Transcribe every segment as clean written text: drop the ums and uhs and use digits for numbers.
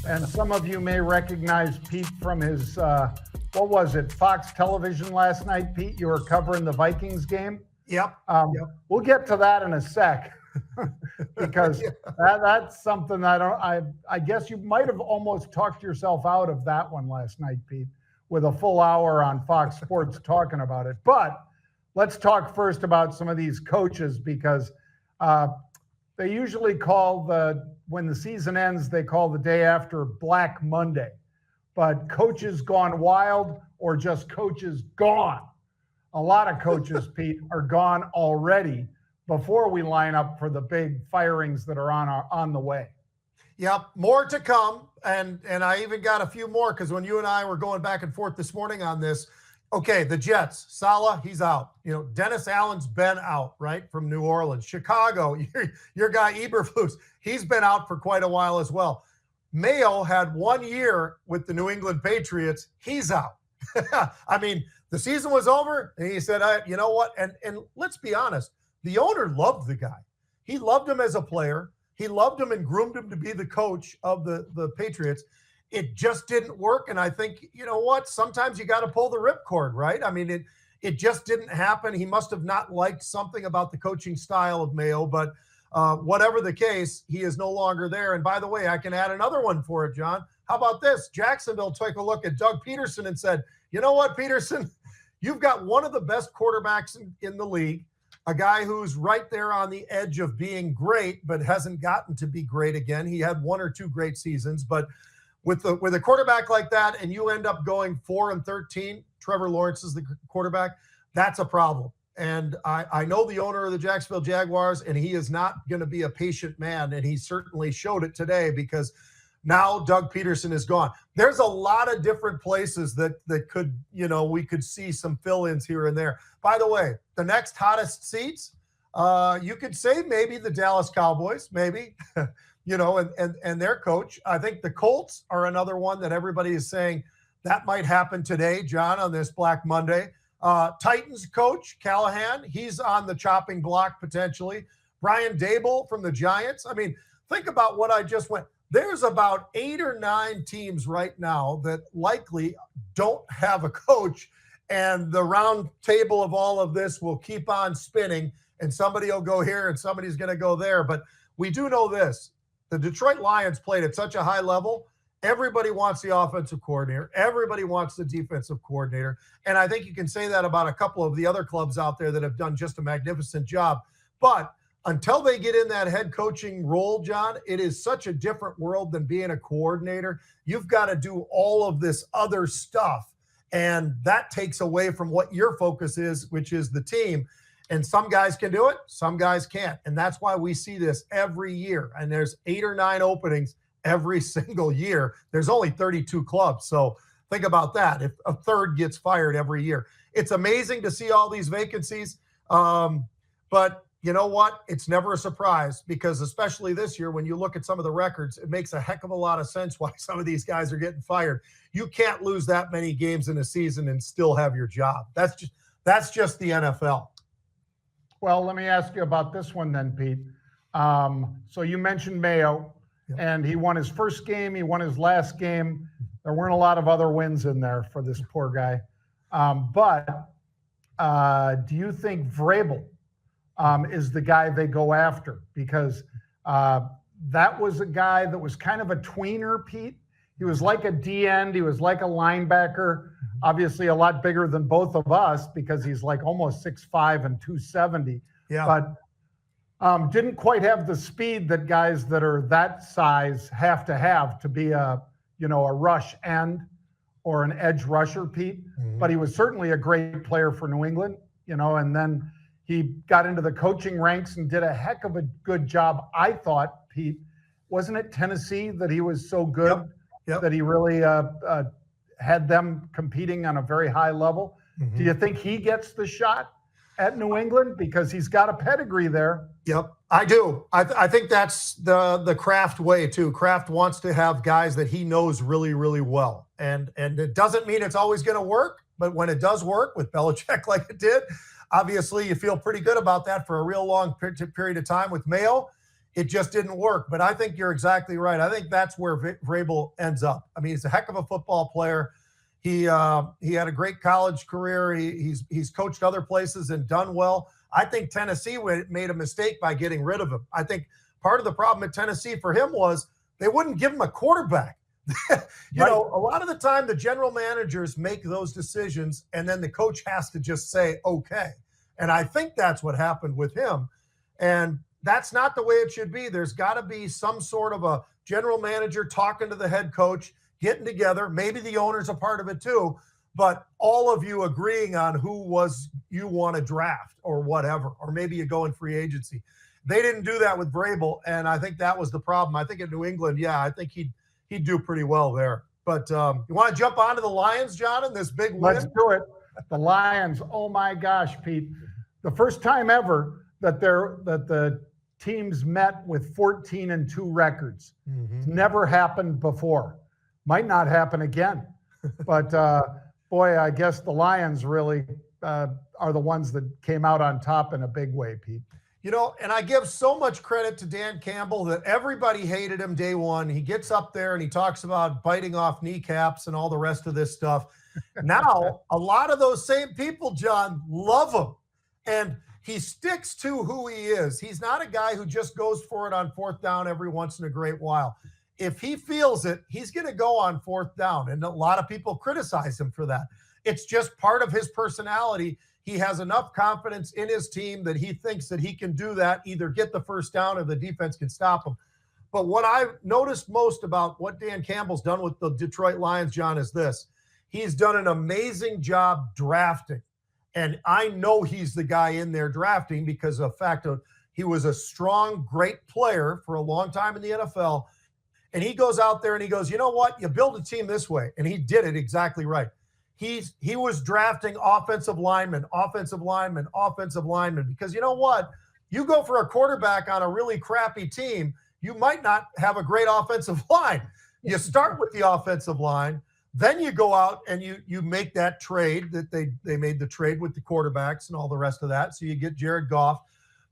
And some of you may recognize Pete from his, what was it, Fox Television last night, Pete? You were covering the Vikings game? Yep. We'll get to that in a sec because that's something I guess you might have almost talked yourself out of that one last night, Pete, with a full hour on Fox Sports talking about it. But let's talk first about some of these coaches because they usually call when the season ends, they call the day after Black Monday. But coaches gone wild or just coaches gone. A lot of coaches, Pete, are gone already before we line up for the big firings that are on the way. Yep, more to come. And I even got a few more because when you and I were going back and forth this morning on this, okay, the Jets, Saleh, he's out. Dennis Allen's been out, right, from New Orleans. Chicago, your guy Eberflus, he's been out for quite a while as well. Mayo had 1 year with the New England Patriots. He's out. I mean, the season was over, and he said, you know what? And let's be honest, the owner loved the guy. He loved him as a player. He loved him and groomed him to be the coach of the Patriots. It just didn't work. And I think, you know what? Sometimes you got to pull the ripcord, right? I mean, it just didn't happen. He must have not liked something about the coaching style of Mayo, but whatever the case, he is no longer there. And by the way, I can add another one for it, John. How about this? Jacksonville took a look at Doug Peterson and said, you know what, Peterson? You've got one of the best quarterbacks in the league, a guy who's right there on the edge of being great, but hasn't gotten to be great again. He had 1 or 2 great seasons, but with a quarterback like that, and you end up going 4-13, Trevor Lawrence is the quarterback, that's a problem. And I know the owner of the Jacksonville Jaguars, and he is not going to be a patient man, and he certainly showed it today because now Doug Peterson is gone. There's a lot of different places that could, we could see some fill-ins here and there. By the way, the next hottest seats, you could say maybe the Dallas Cowboys, maybe, and their coach. I think the Colts are another one that everybody is saying that might happen today, John, on this Black Monday. Titans coach, Callahan, he's on the chopping block potentially. Brian Daboll from the Giants. I mean, think about what I just went. There's about 8 or 9 teams right now that likely don't have a coach, and the round table of all of this will keep on spinning, and somebody will go here and somebody's going to go there. But we do know this. The Detroit Lions played at such a high level. Everybody wants the offensive coordinator. Everybody wants the defensive coordinator. And I think you can say that about a couple of the other clubs out there that have done just a magnificent job. But until they get in that head coaching role, John, it is such a different world than being a coordinator. You've got to do all of this other stuff. And that takes away from what your focus is, which is the team. And some guys can do it, some guys can't. And that's why we see this every year. And there's 8 or 9 openings every single year. There's only 32 clubs. So think about that. If a third gets fired every year, it's amazing to see all these vacancies. But you know what? It's never a surprise because especially this year, when you look at some of the records, it makes a heck of a lot of sense why some of these guys are getting fired. You can't lose that many games in a season and still have your job. That's just the NFL. Well, let me ask you about this one then, Pete. So you mentioned Mayo, and he won his first game. He won his last game. There weren't a lot of other wins in there for this poor guy. But do you think Vrabel is the guy they go after? Because that was a guy that was kind of a tweener, Pete. He was like a D-end. He was like a linebacker, obviously a lot bigger than both of us because he's like almost 6'5" and 270. Yeah. But didn't quite have the speed that guys that are that size have to be a rush end or an edge rusher, Pete. Mm-hmm. But he was certainly a great player for New England, and then he got into the coaching ranks and did a heck of a good job, I thought, Pete. Wasn't it Tennessee that he was so good that he really had them competing on a very high level? Mm-hmm. Do you think he gets the shot at New England because he's got a pedigree there? Yep, I do. I think that's the Kraft way too. Kraft wants to have guys that he knows really, really well. And it doesn't mean it's always going to work, but when it does work with Belichick like it did, obviously you feel pretty good about that for a real long period of time with Mayo. It just didn't work. But I think you're exactly right. I think that's where Vrabel ends up. I mean, he's a heck of a football player. He had a great college career. He's coached other places and done well. I think Tennessee made a mistake by getting rid of him. I think part of the problem at Tennessee for him was they wouldn't give him a quarterback. You know, a lot of the time the general managers make those decisions and then the coach has to just say, okay. And I think that's what happened with him. And that's not the way it should be. There's got to be some sort of a general manager talking to the head coach, getting together. Maybe the owner's a part of it too, but all of you agreeing on who you want to draft or whatever, or maybe you go in free agency. They didn't do that with Vrabel, and I think that was the problem. I think in New England, I think he'd do pretty well there. But you want to jump onto the Lions, John, in this big win? Let's do it. The Lions, oh my gosh, Pete. The first time ever that the teams met with 14-2 records. Mm-hmm. It's never happened before. Might not happen again. But boy, I guess the Lions really are the ones that came out on top in a big way, Pete. You know, and I give so much credit to Dan Campbell that everybody hated him day one. He gets up there and he talks about biting off kneecaps and all the rest of this stuff. Now, a lot of those same people, John, love him. And he sticks to who he is. He's not a guy who just goes for it on fourth down every once in a great while. If he feels it, he's going to go on fourth down. And a lot of people criticize him for that. It's just part of his personality. He has enough confidence in his team that he thinks that he can do that, either get the first down or the defense can stop him. But what I've noticed most about what Dan Campbell's done with the Detroit Lions, John, is this. He's done an amazing job drafting. And I know he's the guy in there drafting because of the fact that he was a strong, great player for a long time in the NFL. And he goes out there and he goes, you know what? You build a team this way. And he did it exactly right. He was drafting offensive linemen, because you know what? You go for a quarterback on a really crappy team, you might not have a great offensive line. You start with the offensive line, then you go out and you make that trade that they made the trade with the quarterbacks and all the rest of that. So you get Jared Goff.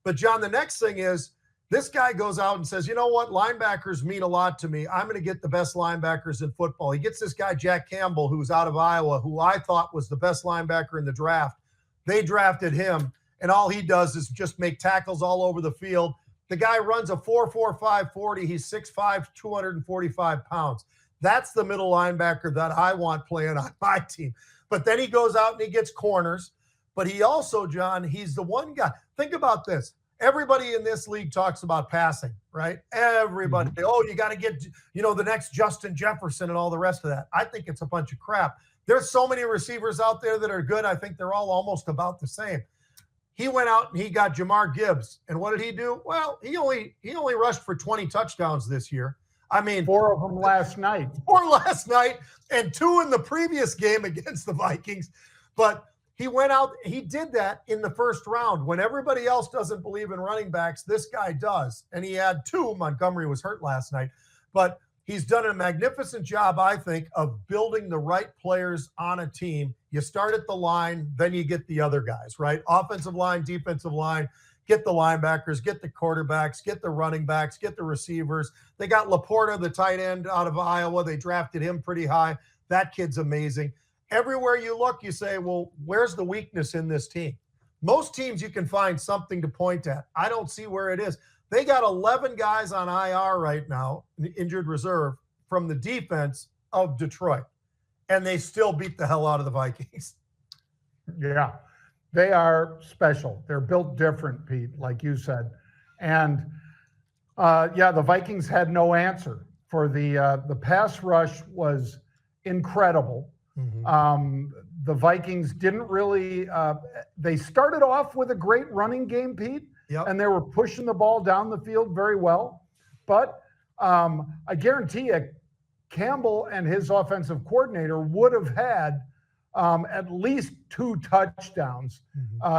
But John, the next thing is this guy goes out and says, you know what? Linebackers mean a lot to me. I'm going to get the best linebackers in football. He gets this guy, Jack Campbell, who's out of Iowa, who I thought was the best linebacker in the draft. They drafted him, and all he does is just make tackles all over the field. The guy runs a 4.45 40. He's 6'5", 245 pounds. That's the middle linebacker that I want playing on my team. But then he goes out and he gets corners. But he also, John, he's the one guy. Think about this. Everybody in this league talks about passing, right? Everybody. Mm-hmm. Oh, you got to get, the next Justin Jefferson and all the rest of that. I think it's a bunch of crap. There's so many receivers out there that are good. I think they're all almost about the same. He went out and he got Jamar Gibbs. And what did he do? Well, he only rushed for 20 touchdowns this year. I mean, 4 of them last night. 4 last night and 2 in the previous game against the Vikings. But he went out, he did that in the first round. When everybody else doesn't believe in running backs, this guy does. And he had 2. Montgomery was hurt last night. But he's done a magnificent job, I think, of building the right players on a team. You start at the line, then you get the other guys, right? Offensive line, defensive line, get the linebackers, get the quarterbacks, get the running backs, get the receivers. They got Laporta, the tight end out of Iowa. They drafted him pretty high. That kid's amazing. Everywhere you look, you say, well, where's the weakness in this team? Most teams you can find something to point at. I don't see where it is. They got 11 guys on IR right now, injured reserve, from the defense of Detroit, and they still beat the hell out of the Vikings. Yeah, they are special. They're built different, Pete, like you said. And, the Vikings had no answer for the pass rush was incredible. Mm-hmm. The Vikings didn't really they started off with a great running game, Pete, and they were pushing the ball down the field very well. But I guarantee you, Campbell and his offensive coordinator would have had at least 2 touchdowns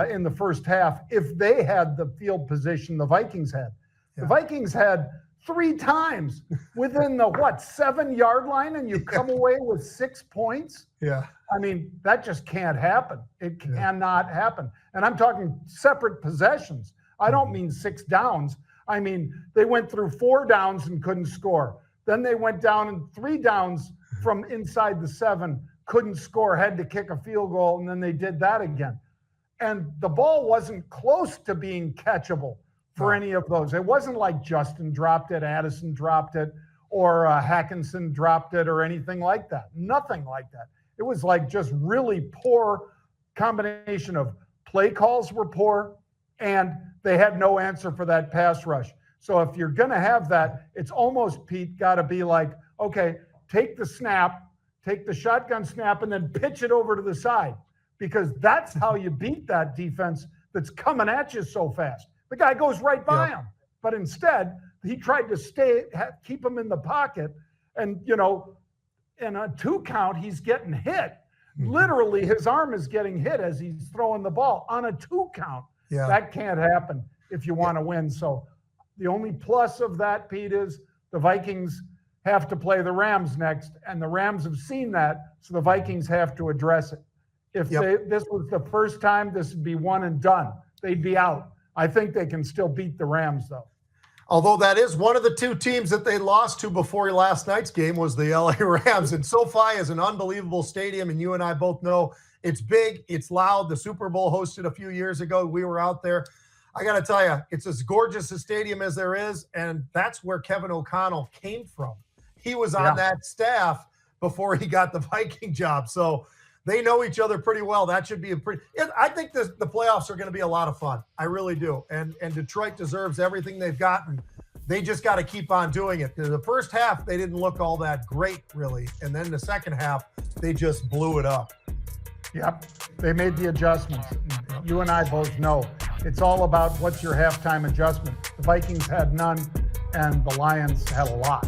in the first half if they had the field position the Vikings had. The Vikings had 3 times within the 7-yard line, and you come away with 6 points. Yeah. I mean, that just can't happen. It cannot happen. And I'm talking separate possessions. I don't mean 6 downs. I mean, they went through 4 downs and couldn't score. Then they went down in 3 downs from inside the 7, couldn't score, had to kick a field goal, and then they did that again. And the ball wasn't close to being catchable for any of those. It wasn't like Justin dropped it, Addison dropped it, or Hackinson dropped it, or anything like that. Nothing like that. It was like just really poor combination of play calls were poor, and they had no answer for that pass rush. So if you're going to have that, it's almost, Pete, got to be like, okay, take the snap, take the shotgun snap, and then pitch it over to the side, because that's how you beat that defense that's coming at you so fast. The guy goes right by him, but instead he tried to keep him in the pocket, and in a 2 count, he's getting hit. Literally, his arm is getting hit as he's throwing the ball on a 2 count. Yeah. That can't happen if you want to win. So the only plus of that, Pete, is the Vikings have to play the Rams next, and the Rams have seen that, so the Vikings have to address it. If this was the first time, this would be one and done. They'd be out. I think they can still beat the Rams, though. Although that is one of the 2 teams that they lost to before last night's game was the LA Rams. And SoFi is an unbelievable stadium, and you and I both know it's big, it's loud. The Super Bowl hosted a few years ago. We were out there. I got to tell you, it's as gorgeous a stadium as there is, and that's where Kevin O'Connell came from. He was on that staff before he got the Viking job. So they know each other pretty well. That should be I think the playoffs are going to be a lot of fun. I really do. And Detroit deserves everything they've gotten. They just got to keep on doing it. The first half, they didn't look all that great, really. And then the second half, they just blew it up. Yep. They made the adjustments. You and I both know it's all about what's your halftime adjustment. The Vikings had none, and the Lions had a lot.